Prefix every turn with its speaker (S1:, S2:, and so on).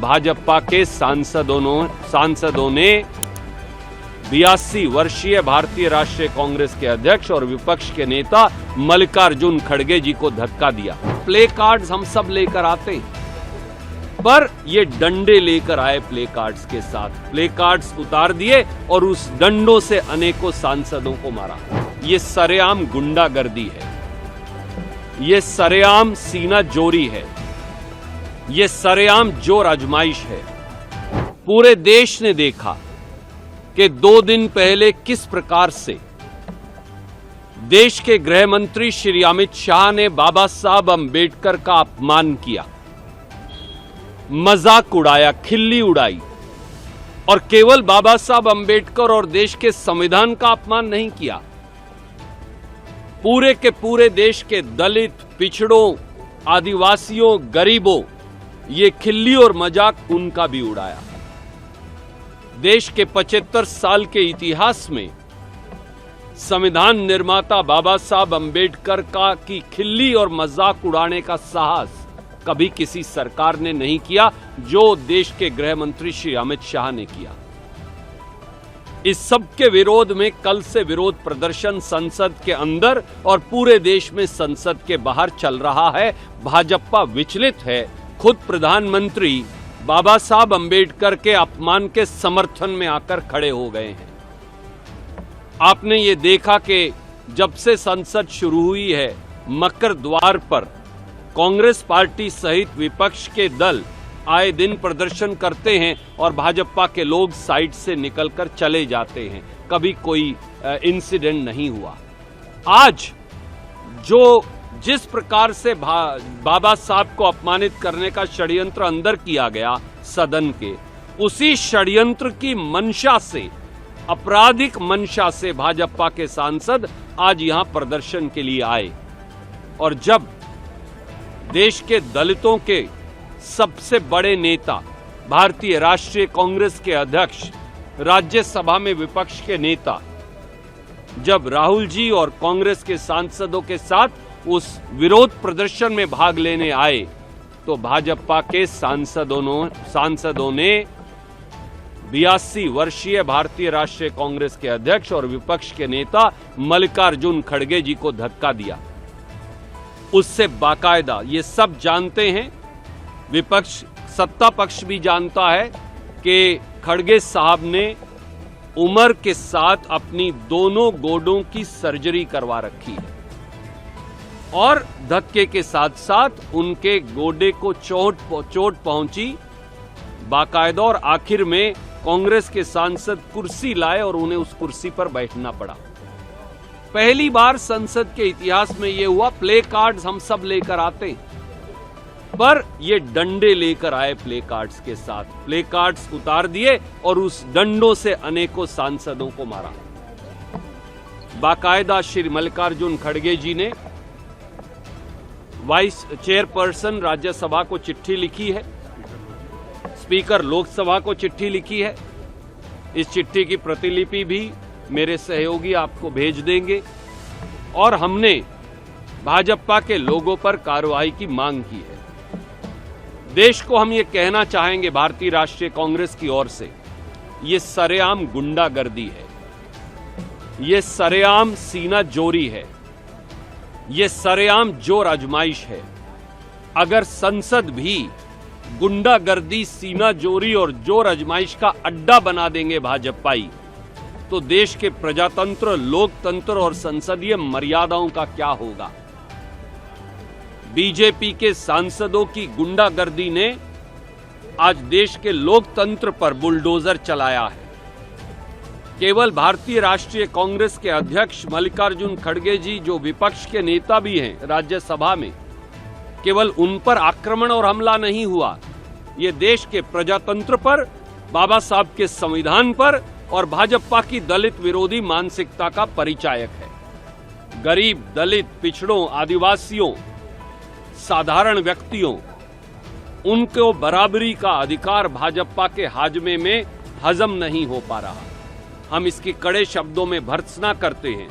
S1: भाजपा के सांसदों ने 82 वर्षीय भारतीय राष्ट्रीय कांग्रेस के अध्यक्ष और विपक्ष के नेता मल्लिकार्जुन खड़गे जी को धक्का दिया। प्ले कार्ड्स हम सब लेकर आते हैं, पर ये डंडे लेकर आए प्ले कार्ड्स के साथ। प्ले कार्ड्स उतार दिए और उस डंडों से अनेकों सांसदों को मारा। ये सरेआम गुंडागर्दी है, ये सरेआम सीना जोरी है, ये सरेआम जोर आजमाइश है। पूरे देश ने देखा कि 2 दिन पहले किस प्रकार से देश के गृह मंत्री श्री अमित शाह ने बाबा साहब अंबेडकर का अपमान किया, मजाक उड़ाया, खिल्ली उड़ाई। और केवल बाबा साहब अंबेडकर और देश के संविधान का अपमान नहीं किया, पूरे के पूरे देश के दलित, पिछड़ों, आदिवासियों, गरीबों, ये खिल्ली और मजाक उनका भी उड़ाया। देश के 75 साल के इतिहास में संविधान निर्माता बाबा साहब अंबेडकर की खिल्ली और मजाक उड़ाने का साहस कभी किसी सरकार ने नहीं किया, जो देश के गृह मंत्री श्री अमित शाह ने किया। इस सब के विरोध में कल से विरोध प्रदर्शन संसद के अंदर और पूरे देश में संसद के बाहर चल रहा है। भाजपा विचलित है। खुद प्रधानमंत्री बाबा साहब अंबेडकर के अपमान के समर्थन में आकर खड़े हो गए हैं। आपने ये देखा कि जब से संसद शुरू हुई है, मकर द्वार पर कांग्रेस पार्टी सहित विपक्ष के दल आए दिन प्रदर्शन करते हैं और भाजपा के लोग साइड से निकलकर चले जाते हैं। कभी कोई इंसिडेंट नहीं हुआ। आज जिस प्रकार से बाबा साहब को अपमानित करने का षड्यंत्र अंदर किया गया सदन के, उसी षड्यंत्र की मंशा से, आपराधिक मंशा से भाजपा के सांसद आज यहां प्रदर्शन के लिए आए। और जब देश के दलितों के सबसे बड़े नेता, भारतीय राष्ट्रीय कांग्रेस के अध्यक्ष, राज्यसभा में विपक्ष के नेता, जब राहुल जी और कांग्रेस के सांसदों के साथ उस विरोध प्रदर्शन में भाग लेने आए, तो भाजपा के सांसदों ने 82 वर्षीय भारतीय राष्ट्रीय कांग्रेस के अध्यक्ष और विपक्ष के नेता मल्लिकार्जुन खड़गे जी को धक्का दिया। उससे बाकायदा, ये सब जानते हैं, विपक्ष, सत्ता पक्ष भी जानता है कि खड़गे साहब ने उम्र के साथ अपनी दोनों गोडों की सर्जरी करवा रखी है और धक्के के साथ साथ उनके गोडे को चोट पहुंची बाकायदा। और आखिर में कांग्रेस के सांसद कुर्सी लाए और उन्हें उस कुर्सी पर बैठना पड़ा। पहली बार संसद के इतिहास में यह हुआ। प्ले कार्ड्स हम सब लेकर आते हैं, पर ये डंडे लेकर आए प्ले कार्ड्स के साथ। प्ले कार्ड्स उतार दिए और उस डंडों से अनेकों सांसदों को मारा। बाकायदा श्री मल्लिकार्जुन खड़गे जी ने वाइस चेयरपर्सन राज्यसभा को चिट्ठी लिखी है, स्पीकर लोकसभा को चिट्ठी लिखी है। इस चिट्ठी की प्रतिलिपि भी मेरे सहयोगी आपको भेज देंगे। और हमने भाजपा के लोगों पर कार्रवाई की मांग की है। देश को हम ये कहना चाहेंगे भारतीय राष्ट्रीय कांग्रेस की ओर से, ये सरेआम गुंडागर्दी है, ये सरेआम सीना जोरी है, ये सरेआम जोर आजमाइश है। अगर संसद भी गुंडागर्दी, सीना जोरी और जोर आजमाइश का अड्डा बना देंगे भाजपाई, तो देश के प्रजातंत्र, लोकतंत्र और संसदीय मर्यादाओं का क्या होगा। बीजेपी के सांसदों की गुंडागर्दी ने आज देश के लोकतंत्र पर बुलडोजर चलाया है। केवल भारतीय राष्ट्रीय कांग्रेस के अध्यक्ष मल्लिकार्जुन खड़गे जी, जो विपक्ष के नेता भी हैं राज्यसभा में, केवल उन पर आक्रमण और हमला नहीं हुआ। ये देश के प्रजातंत्र पर, बाबा साहब के संविधान पर और भाजपा की दलित विरोधी मानसिकता का परिचायक है। गरीब, दलित, पिछड़ों, आदिवासियों, साधारण व्यक्तियों, उनको बराबरी का अधिकार भाजपा के हाजमे में हजम नहीं हो पा रहा। हम इसकी कड़े शब्दों में भर्त्सना करते हैं।